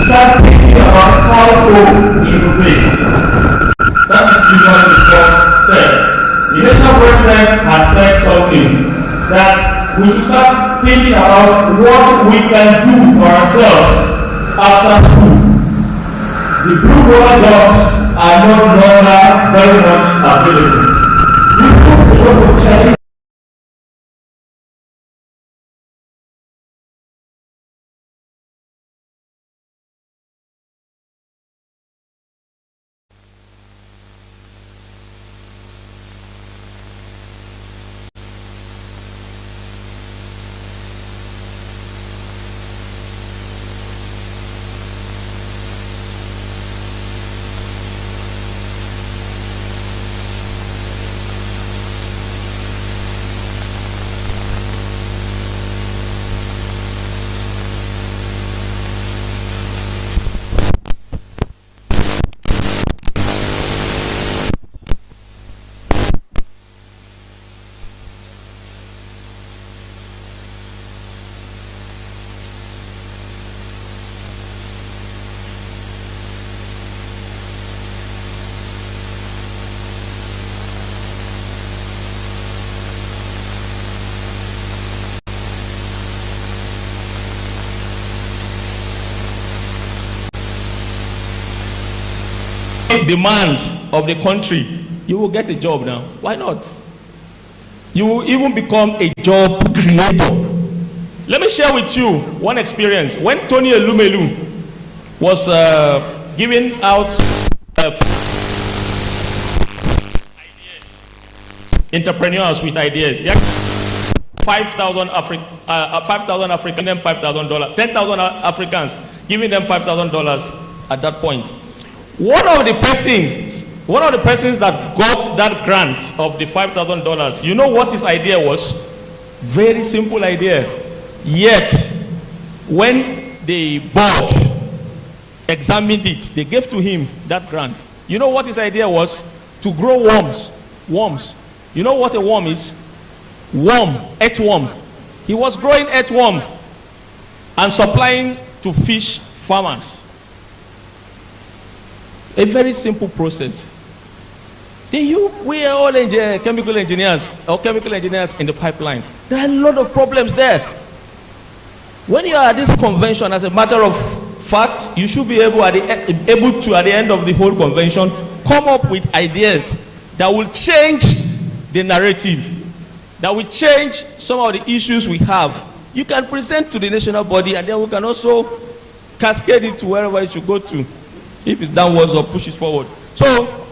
start thinking about how to innovate. That is usually the first step. The national president has said something that we should start thinking about what we can do for ourselves after school. The blue collar jobs are no longer very much available. We put a lot of challenge. Demand of the country, you will get a job now. Why not? You will even become a job creator. Let me share with you one experience. When Tony Elumelu was giving out ideas, entrepreneurs with ideas, 5,000 African, them $5,000, 10,000 Africans, giving them $5,000 at that point. One of the persons that got that grant of the $5,000, you know what his idea was? Very simple idea. Yet, when the board examined it, they gave to him that grant. You know what his idea was? To grow worms. Worms. You know what a worm is? Worm, earthworm. He was growing earthworm and supplying to fish farmers. A very simple process. We are all chemical engineers or chemical engineers in the pipeline. There are a lot of problems there. When you are at this convention, as a matter of fact, you should be able to, at the end of the whole convention, come up with ideas that will change the narrative, that will change some of the issues we have. You can present to the national body, and then we can also cascade it to wherever it should go to. If it's downwards or pushes forward. So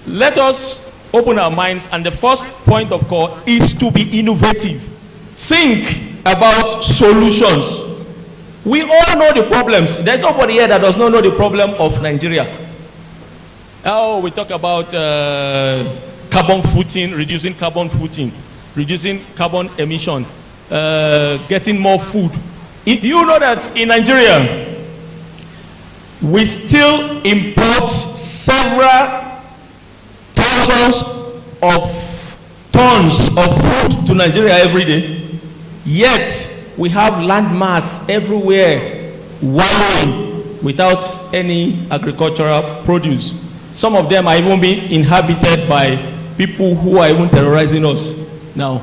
let us open our minds, and the first point of call is to be innovative. Think about solutions. We all know the problems. There's nobody here that does not know the problem of Nigeria. Oh, we talk about carbon footing, reducing carbon emission, getting more food. Do you know that in Nigeria, we still import several thousands of tons of food to Nigeria every day? Yet, we have land mass everywhere wallowing without any agricultural produce. Some of them are even being inhabited by people who are even terrorizing us. Now,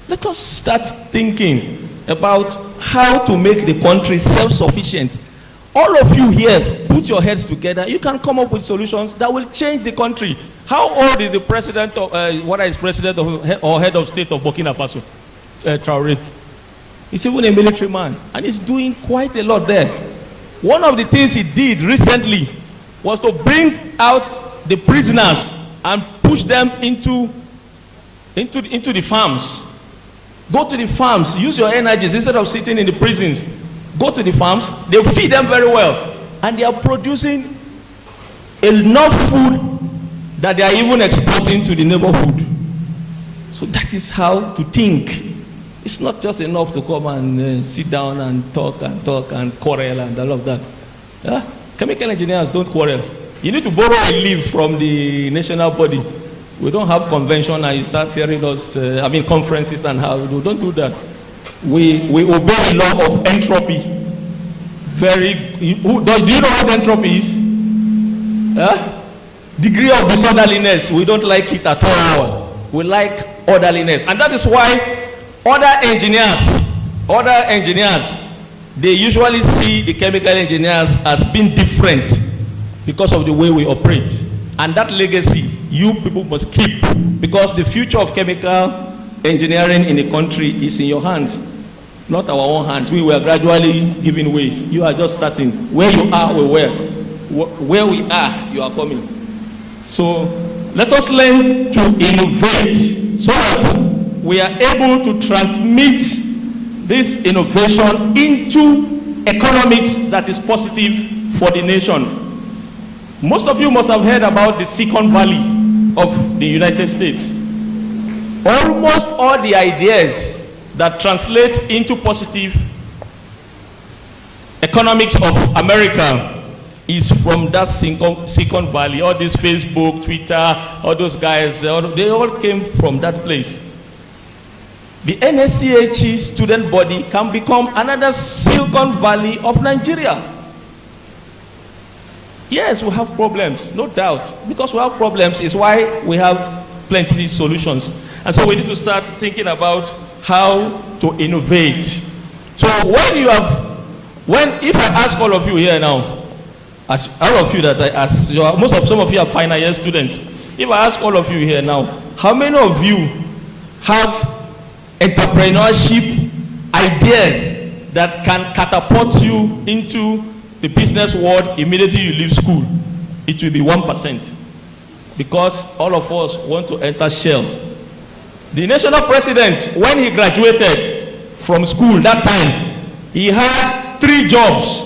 let us start thinking about how to make the country self-sufficient. All of you here, put your heads together. You can come up with solutions that will change the country. How old is the president of, president of, or head of state of Burkina Faso? Traoré. He's even a military man, and he's doing quite a lot there. One of the things he did recently was to bring out the prisoners and push them into the farms. Go to the farms, use your energies instead of sitting in the prisons. Go to the farms, they feed them very well, and they are producing enough food that they are even exporting to the neighborhood. So that is how to think. It's not just enough to come and sit down and talk and quarrel and all of that. Yeah? Chemical engineers don't quarrel. You need to borrow a leave from the national body. We don't have convention and you start hearing us, conferences and how we do. Don't do that. We obey the law of entropy. very, do you know what entropy is? Degree of disorderliness. We don't like it at all. We like orderliness. And that is why other engineers, they usually see the chemical engineers as being different because of the way we operate. And that legacy, you people must keep, because the future of chemical engineering in the country is in your hands, not our own hands. We were gradually giving way. You are just starting. Where you are, we were. Where we are, you are coming. So let us learn to innovate so that we are able to transmit this innovation into economics that is positive for the nation. Most of you must have heard about the Silicon Valley of the United States. Almost all the ideas that translate into positive economics of America is from that Silicon Valley. All this Facebook, Twitter, all those guys, they all came from that place. The NSChE student body can become another Silicon Valley of Nigeria. Yes, we have problems, no doubt. Because we have problems is why we have plenty of solutions. And so we need to start thinking about how to innovate. So if I ask all of you here now, as all of you that I ask, some of you are final year students. If I ask all of you here now, how many of you have entrepreneurship ideas that can catapult you into the business world immediately you leave school? It will be 1%, because all of us want to enter Shell. The national president, when he graduated from school that time, he had 3 jobs.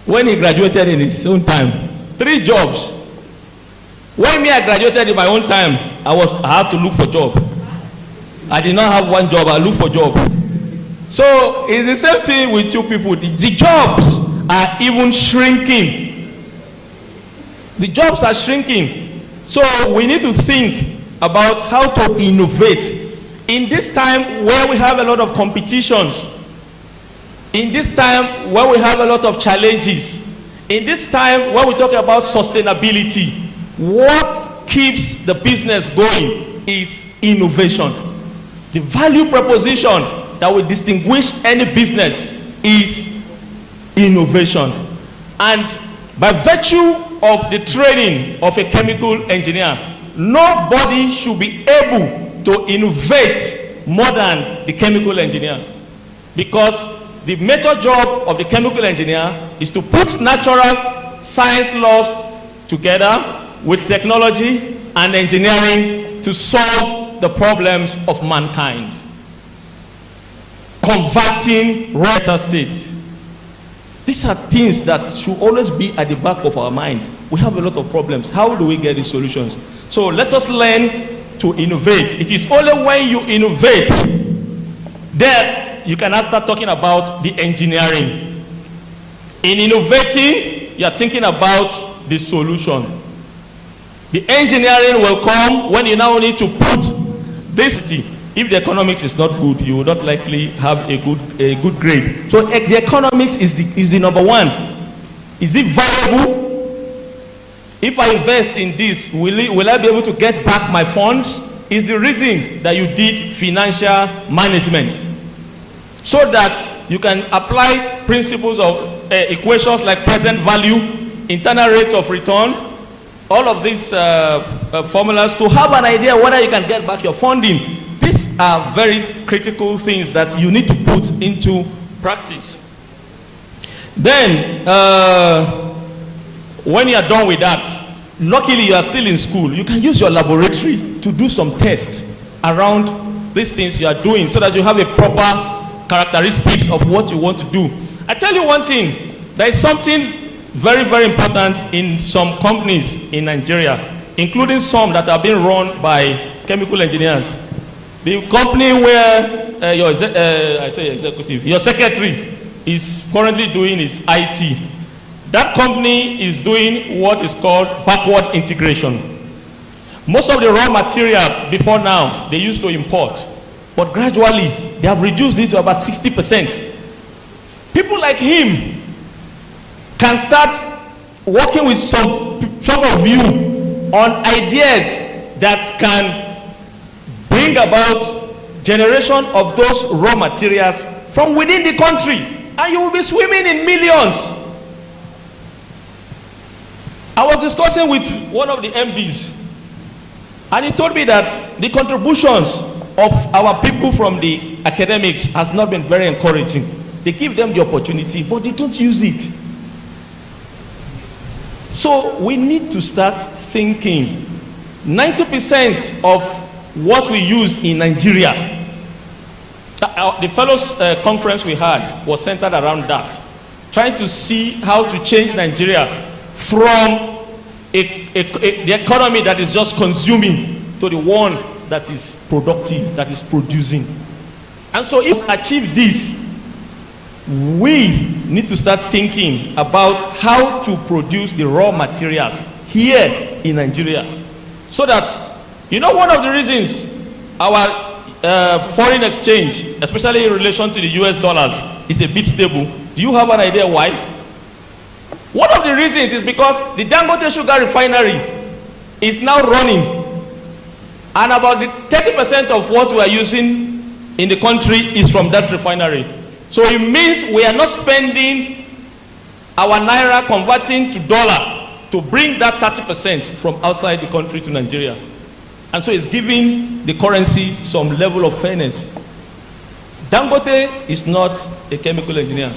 When he graduated in his own time, 3 jobs. When I graduated in my own time, I had to look for job. I did not have one job, I looked for job. So it's the same thing with you people. The jobs are even shrinking. The jobs are shrinking. So we need to think about how to innovate in this time where we have a lot of competitions, in this time where we have a lot of challenges, in this time where we talk about sustainability. What keeps the business going is innovation. The value proposition that will distinguish any business is innovation. And by virtue of the training of a chemical engineer, nobody should be able to innovate more than the chemical engineer, because the major job of the chemical engineer is to put natural science laws together with technology and engineering to solve the problems of mankind. Converting water state. These are things that should always be at the back of our minds. We have a lot of problems. How do we get these solutions? So let us learn to innovate. It is only when you innovate that you can now start talking about the engineering. In innovating, you are thinking about the solution. The engineering will come when you now need to put this. If the economics is not good, you will not likely have a good grade. So the economics is the number one. Is it valuable? If I invest in this, will I be able to get back my funds? Is the reason that you did financial management, so that you can apply principles of equations like present value, internal rate of return, all of these formulas, to have an idea whether you can get back your funding. These are very critical things that you need to put into practice. Then, when you are done with that, luckily you are still in school, you can use your laboratory to do some tests around these things you are doing, so that you have a proper characteristics of what you want to do. I tell you one thing, there is something very, very important in some companies in Nigeria, including some that are being run by chemical engineers. The company where your secretary is currently doing is IT. That company is doing what is called backward integration. Most of the raw materials before now, they used to import, but gradually they have reduced it to about 60%. People like him can start working with some of you on ideas that can bring about generation of those raw materials from within the country, and you will be swimming in millions. I was discussing with one of the MDs, and he told me that the contributions of our people from the academics has not been very encouraging. They give them the opportunity, but they don't use it. So we need to start thinking. 90% of what we use in Nigeria, the fellows conference we had was centered around that, trying to see how to change Nigeria from the economy that is just consuming to the one that is productive, that is producing. And so if we achieve this, we need to start thinking about how to produce the raw materials here in Nigeria. So that, you know, one of the reasons our foreign exchange, especially in relation to the US dollars, is a bit stable. Do you have an idea why? One of the reasons is because the Dangote sugar refinery is now running, and about the 30% of what we are using in the country is from that refinery. So it means we are not spending our naira converting to dollar to bring that 30% from outside the country to Nigeria. And so it's giving the currency some level of fairness. Dangote is not a chemical engineer.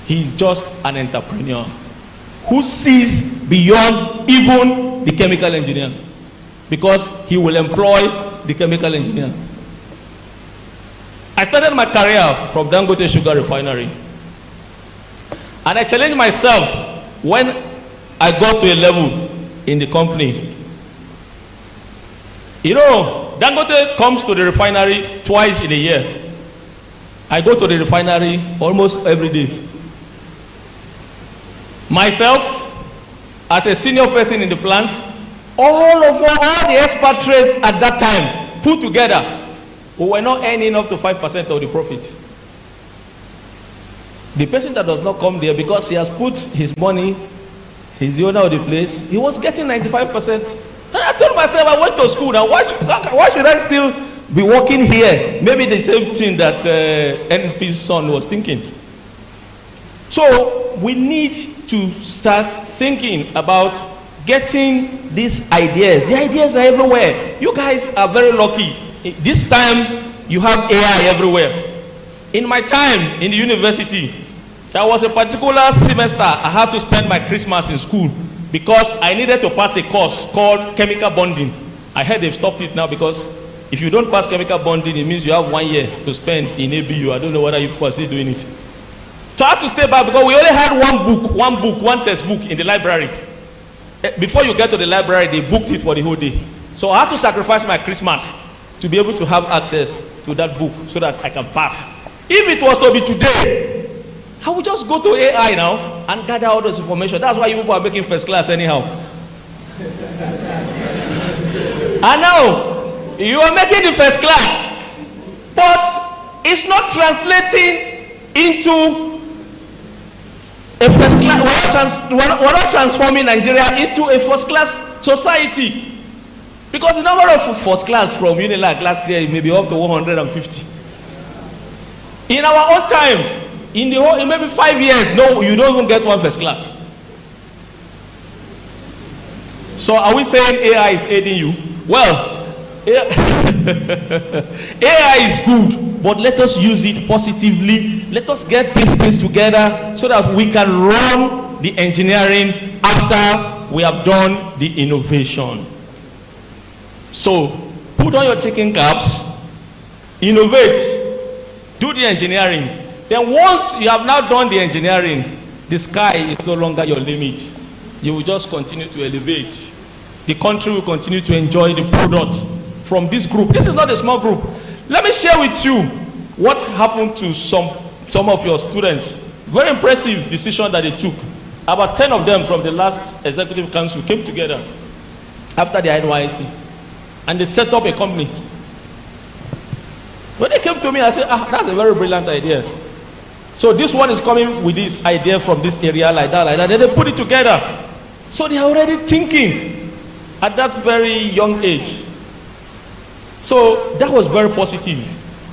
He's just an entrepreneur who sees beyond even the chemical engineer, because he will employ the chemical engineer. I started my career from Dangote Sugar Refinery, and I challenged myself when I got to a level in the company. You know, Dangote comes to the refinery twice in a year. I go to the refinery almost every day. Myself, as a senior person in the plant, all the expert trades at that time put together, we were not earning up to 5% of the profit. The person that does not come there because he has put his money, he's the owner of the place, he was getting 95%. And I told myself, I went to school, now why should I still be working here? Maybe the same thing that NP's son was thinking. So we need to start thinking about getting these ideas. The ideas are everywhere. You guys are very lucky. This time you have AI everywhere. In my time in the university, there was a particular semester I had to spend my Christmas in school because I needed to pass a course called chemical bonding. I heard they've stopped it now because if you don't pass chemical bonding, it means you have 1 year to spend in ABU. I don't know whether you people are still doing it. So I had to stay back because we only had one textbook in the library. Before you get to the library, they booked it for the whole day. So I had to sacrifice my Christmas to be able to have access to that book so that I can pass. If it was to be today, I would just go to AI now and gather all those information. That's why you people are making first class anyhow. And now, you are making the first class, but it's not translating into a first class. We're not transforming Nigeria into a first class society. Because the number of first class from Unilag last year may be up to 150. In our own time, in maybe 5 years, no, you don't even get one first class. So are we saying AI is aiding you? Well, AI is good, but let us use it positively. Let us get these things together so that we can run the engineering after we have done the innovation. So put on your chicken caps, innovate, do the engineering. Then once you have now done the engineering, the sky is no longer your limit. You will just continue to elevate. The country will continue to enjoy the product from this group. This is not a small group. Let me share with you what happened to some of your students. Very impressive decision that they took. About 10 of them from the last executive council came together after the NYSC and they set up a company. When they came to me, I said, that's a very brilliant idea. So this one is coming with this idea from this area, like that, then they put it together. So they are already thinking at that very young age. So that was very positive.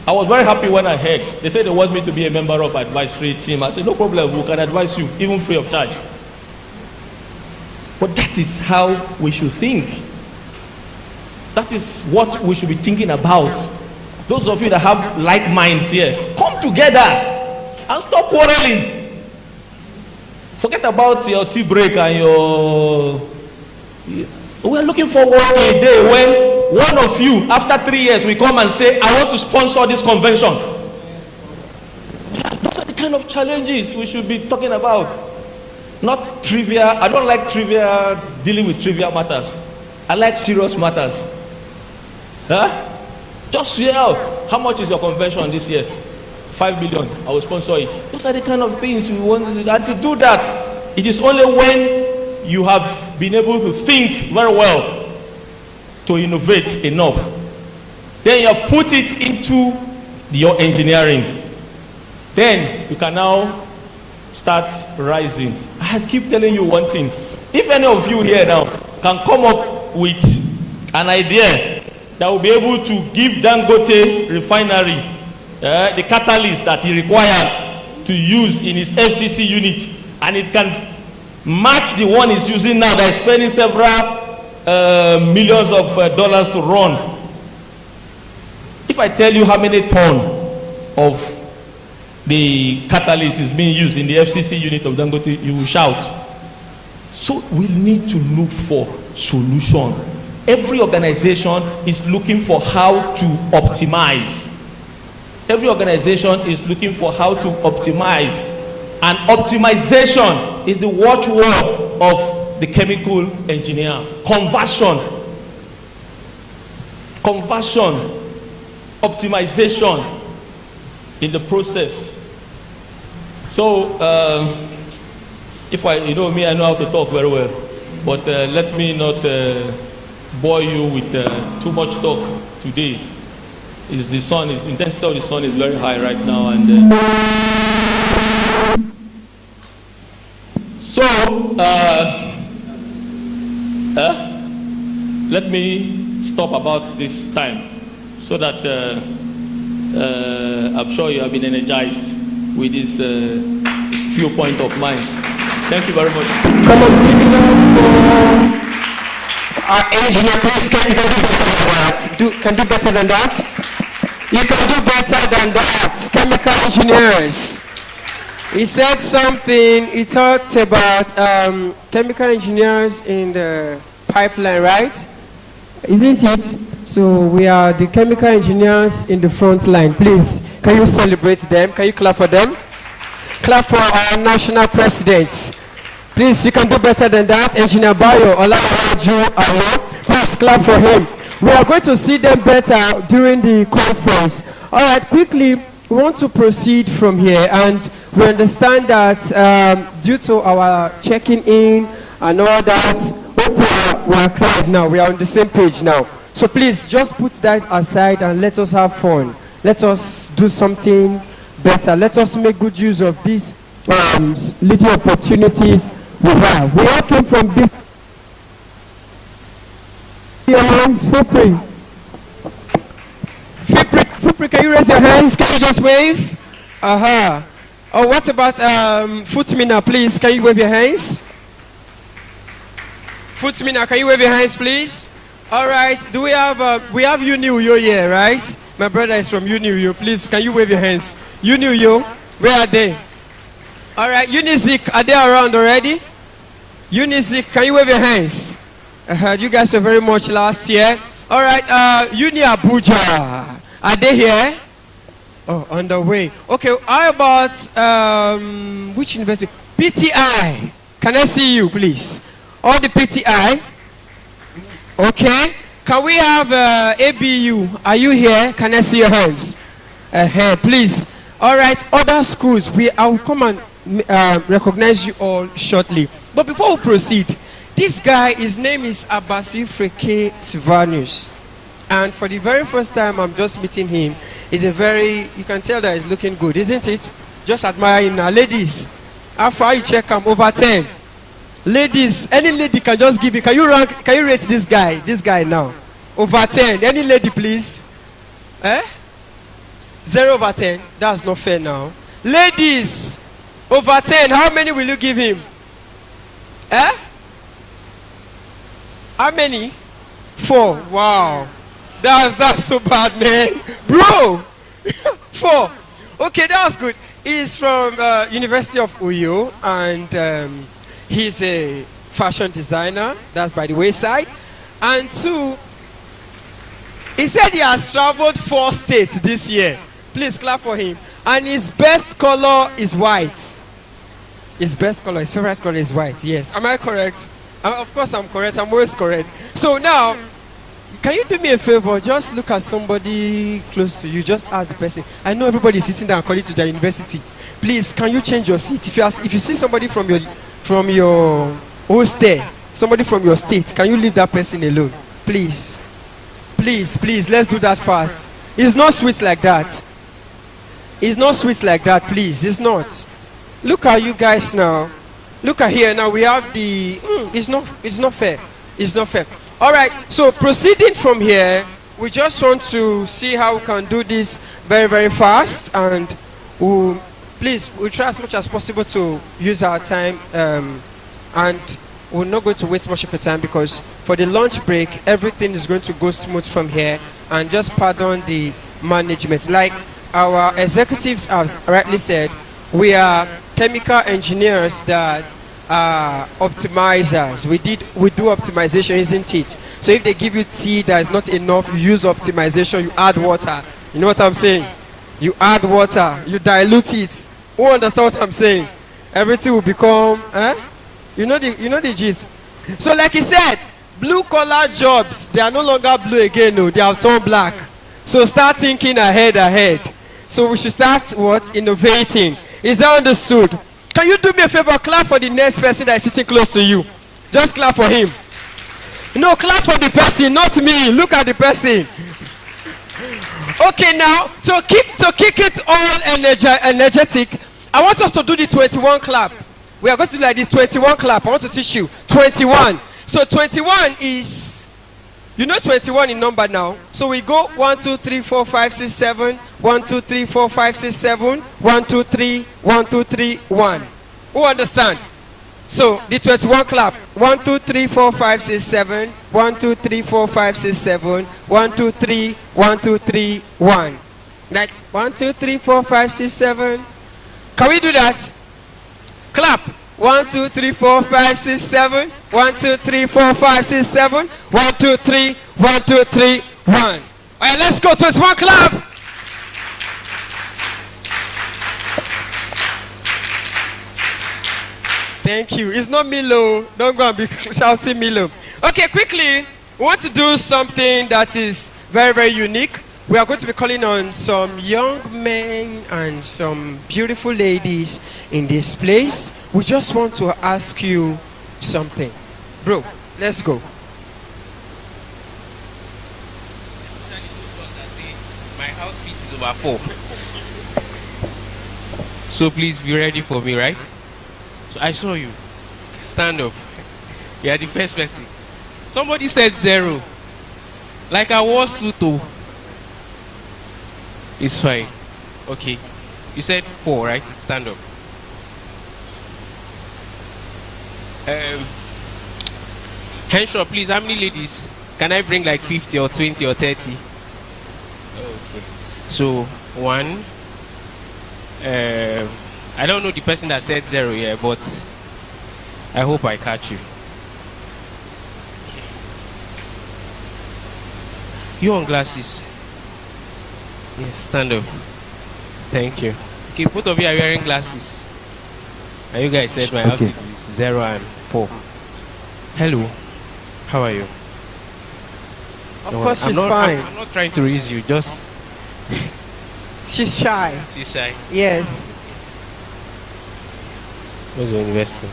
I was very happy when I heard. They said they want me to be a member of advisory team. I said, no problem, we can advise you, even free of charge. But that is how we should think. That is what we should be thinking about. Those of you that have like minds here, come together and stop quarreling. Forget about your tea break and your... We're looking forward to a day when one of you, after 3 years, will come and say, I want to sponsor this convention. Those are the kind of challenges we should be talking about. Not trivia. I don't like trivia, dealing with trivial matters. I like serious matters. Huh? Just say out, how much is your convention this year? 5 million. I will sponsor it. Those are the kind of things we want. And to do that, it is only when you have been able to think very well to innovate enough. Then you put it into your engineering. Then you can now start rising. I keep telling you one thing. If any of you here now can come up with an idea that will be able to give Dangote refinery the catalyst that he requires to use in his FCC unit, and it can match the one he's using now that is spending several millions of dollars to run. If I tell you how many tons of the catalyst is being used in the FCC unit of Dangote, you will shout. So we need to look for solution. Every organization is looking for how to optimize. Every organization is looking for how to optimize. And optimization is the watchword of the chemical engineer. Conversion, optimization in the process. So, if I know know how to talk very well, but let me not bore you with too much talk today. The sun is intensity of the sun is very high right now, and so let me stop about this time so that I'm sure you have been energized with this few point of mine. Thank you very much. Come on, give it up for our engineer. Please, can do better than that? Can do better than that? You can do better than that. Chemical engineers. He said something. He talked about chemical engineers in the pipeline, right? Isn't it? So we are the chemical engineers in the front line. Please, can you celebrate them? Can you clap for them? Clap for our national presidents. Please, you can do better than that. Engineer Bayo, Olawaju Alo. Please clap for him. We are going to see them better during the conference. All right, quickly, we want to proceed from here, and we understand that due to our checking in and all that, we are clear now. We are on the same page now. So please, just put that aside and let us have fun. Let us do something better. Let us make good use of these little opportunities we have. We all came from different... Your hands, Fupri. Fupri, can you raise your hands? Can you just wave? Aha. Oh, what about Futmina, please? Can you wave your hands? Futmina, can you wave your hands, please? All right. Do we have Uniuyo here, right? My brother is from Uniuyo. Please, can you wave your hands? Uniuyo, where are they? All right. Unizik, are they around already? Unizik, can you wave your hands? You guys were very much last year. All right. Uni Abuja, are they here? Oh, on the way. Okay. How about which university? PTI. Can I see you, please? All the PTI. Okay. Can we have ABU? Are you here? Can I see your hands? Please. All right. Other schools. I will come and recognize you all shortly. But before we proceed, this guy, his name is Abasi Freke Silvanus. And for the very first time I'm just meeting him, he's you can tell that he's looking good, isn't it? Just admire him now. Ladies, how far you check him? Over 10. Ladies, any lady can just give it. Can you rate this guy? This guy now. Over 10. Any lady, please? 0 over 10. That's not fair now. Ladies, over 10. How many will you give him? How many? 4. Wow. That's so bad, man. Bro! 4. Okay, that was good. He's from University of Uyo, and he's a fashion designer. That's by the wayside. And 2, he said he has traveled 4 states this year. Please clap for him. And his best color is white. His best color, his favorite color is white. Yes. Am I correct? Of course I'm correct. I'm always correct. So now, can you do me a favor? Just look at somebody close to you. Just ask the person. I know everybody is sitting down calling to their university. Please, can you change your seat? If you see somebody from your hostel, somebody from your state, can you leave that person alone? Please. Please, let's do that fast. It's not sweet like that. It's not sweet like that, please. It's not. Look at you guys now. Look at here now. We have the. It's not fair. It's not fair. All right. So proceeding from here, we just want to see how we can do this very, very fast, and we'll try as much as possible to use our time, and we're not going to waste much of your time, because for the lunch break, everything is going to go smooth from here. And just pardon the management. Like our executives have rightly said, we are chemical engineers that are optimizers. We do optimization, isn't it? So if they give you tea that is not enough, you use optimization, you add water. You know what I'm saying? You add water, you dilute it. Who understand what I'm saying? Everything will become, You know the gist. So like he said, blue collar jobs, they are no longer blue again, no, they have turned black. So start thinking ahead. So we should start what? Innovating. Is that understood? Can you do me a favor? Clap for the next person that is sitting close to you. Just clap for him. No, clap for the person, not me. Look at the person. Okay, now to keep it all energetic, I want us to do the 21 clap. We are going to do like this 21 clap. I want to teach you 21. So 21 is, you know 21 in number now. So we go 1, 2, 3, 4, 5, 6, 7. 1, 2, 3, 4, 5, 6, 7. 1, 2, 3, 1, 2, 3, 1. Who understand? So the 21 clap. 1, 2, 3, 4, 5, 6, 7. 1, 2, 3, 4, 5, 6, 7. 1, 2, 3, 1, 2, 3, 1. Like 1, 2, 3, 4, 5, 6, 7. Can we do that? Clap. 1, 2, 3, 4, 5, 6, 7. 1, 2, 3, 4, 5, 6, 7. 1, 2, 3, 1, 2, 3, 1. All right, let's go. 21 clap. Thank you. It's not Milo. Don't go and be shouting Milo. Okay, quickly, we want to do something that is very, very unique. We are going to be calling on some young men and some beautiful ladies in this place. We just want to ask you something. Bro, let's go. My outfit is over 4. So please be ready for me, right? So I saw you. Stand up. You are the first person. Somebody said 0. Like I wore suto. It's fine. Okay. You said 4, right? Stand up. Henshaw, please, how many ladies? Can I bring like 50 or 20 or 30? Okay. So, 1. I don't know the person that said 0 here, but I hope I catch you. You on glasses? Yes, stand up. Thank you. Okay, both of you are wearing glasses. And you guys said my outfit is 0 and 4. Hello. How are you? Of course she's fine. I'm not trying to raise you, just... She's shy. She's shy. Yes. Where's your investing?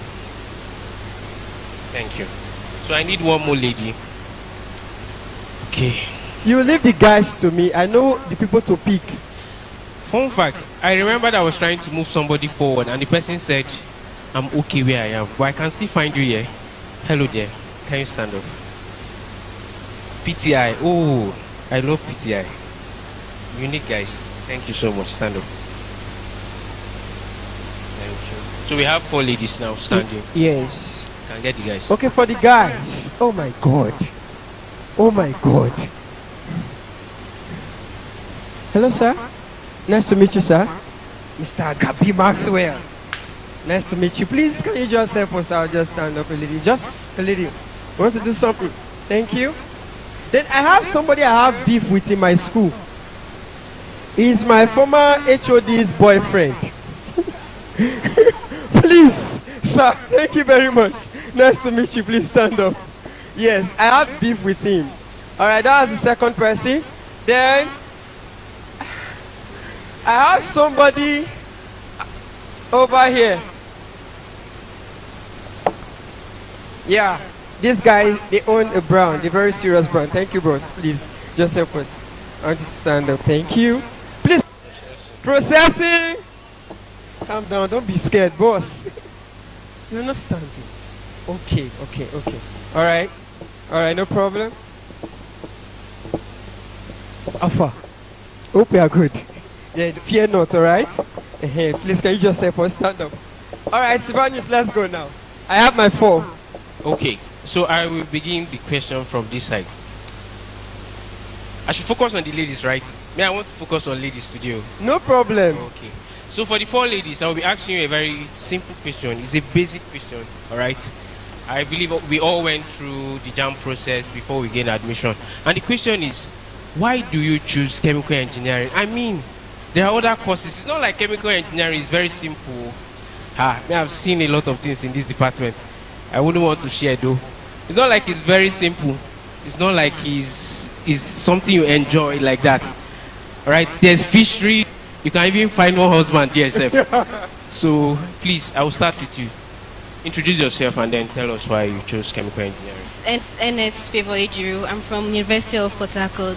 Thank you. So I need one more lady. Okay. You leave the guys to me. I know the people to pick Fun fact, I remember that I was trying to move somebody forward and the person said, I'm okay where I am, but I can still find you here. Hello there. Can you stand up? PTI. Oh, I love PTI. Unique guys. Thank you so much. Stand up. Thank you. So we have 4 ladies now standing. Yes. Can get the guys. Okay, for the guys. Oh my God. Oh my God. Hello, sir. Nice to meet you, sir. Mr. Gabi Maxwell. Nice to meet you. Please, can you just help us out? Just stand up a little. Just a little. Want to do something? Thank you. Then I have somebody I have beef with in my school. He's my former HOD's boyfriend. Please, sir. Thank you very much. Nice to meet you. Please stand up. Yes, I have beef with him. All right, that was the second person. Then I have somebody over here. Yeah, this guy, they own a brand, a very serious brand. Thank you, bros. Please, just help us. I want you to stand up. Thank you. Please, processing. Calm down. Don't be scared, boss. You're not standing. Okay. All right, no problem. Alpha. Hope you are good. Yeah, fear not, all right? Please, can you just help us stand up? All right, Sivanius, let's go now. I have my 4. Okay, so I will begin the question from this side. I should focus on the ladies, right? I want to focus on ladies today. No problem. Okay. So for the 4 ladies, I will be asking you a very simple question. It's a basic question, all right? I believe we all went through the JAM process before we gained admission. And the question is, why do you choose chemical engineering? I mean, there are other courses. It's not like chemical engineering is very simple. I've seen a lot of things in this department. I wouldn't want to share though. It's not like it's very simple. It's not like it's something you enjoy like that. All right, there's fishery. You can even find one husband yourself. So please, I will start with you. Introduce yourself and then tell us why you chose chemical engineering. NSChE. I'm from University of Port Harcourt.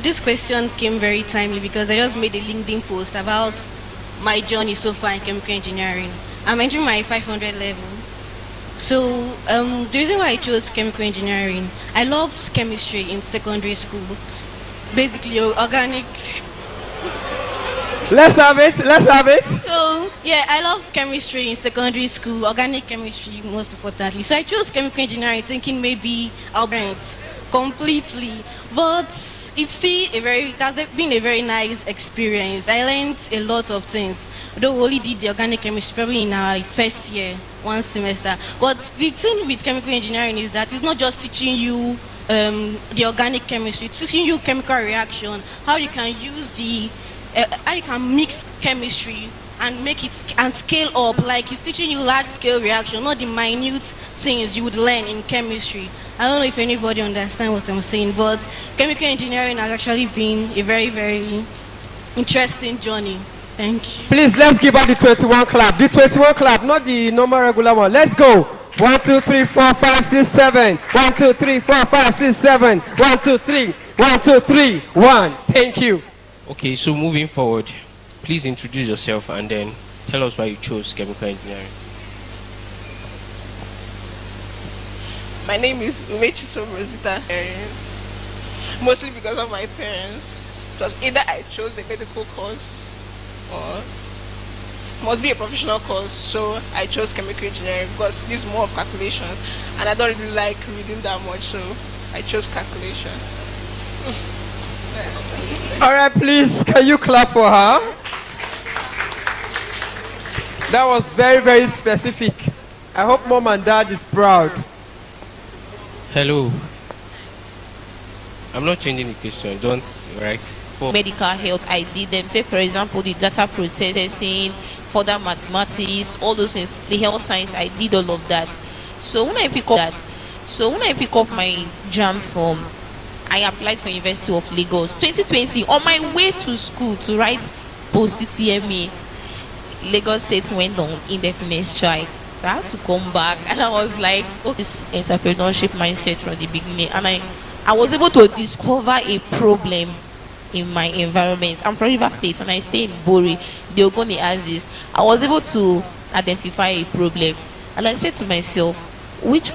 This question came very timely because I just made a LinkedIn post about my journey so far in chemical engineering. I'm entering my 500 level. So the reason why I chose chemical engineering, I loved chemistry in secondary school. Basically, organic. Let's have it. So yeah, I love chemistry in secondary school, organic chemistry most importantly. So I chose chemical engineering thinking maybe I'll learn it completely. But it has been a very nice experience. I learned a lot of things. Though we only did the organic chemistry probably in our first year, 1 semester. But the thing with chemical engineering is that it's not just teaching you the organic chemistry, it's teaching you chemical reaction, how you can use how you can mix chemistry and make it and scale up. Like it's teaching you large scale reaction, not the minute things you would learn in chemistry. I don't know if anybody understands what I'm saying, but chemical engineering has actually been a very, very interesting journey. Thank you. Please, let's give out the 21 clap. The 21 clap, not the normal regular one. Let's go. 1, 2, 3, 4, 5, 6, 7. 1, 2, 3, 4, 5, 6, 7. 1, 2, 3. 1, 2, 3. 1. Thank you. Okay, so moving forward, please introduce yourself and then tell us why you chose chemical engineering. My name is Umechi Rosita, mostly because of my parents. It was either I chose a medical course or must be a professional course, so I chose chemical engineering because it's more of calculations and I don't really like reading that much, so I chose calculations. All right, please, can you clap for her? That was very, very specific. I hope mom and dad is proud. Hello. I'm not changing the question, don't, right? For medical health, I did them. Take for example the data processing, further mathematics, all those things, the health science, I did all of that. So when I pick up my JAM form, I applied for University of Lagos 2020 on my way to school to write post UTME. Lagos State went on indefinite strike, so I had to come back, and I was like, oh, this entrepreneurship mindset from the beginning, and I was able to discover a problem in my environment. I'm from River State and I stay in Bori. The Ogoni has this. I was able to identify a problem, and I said to myself, which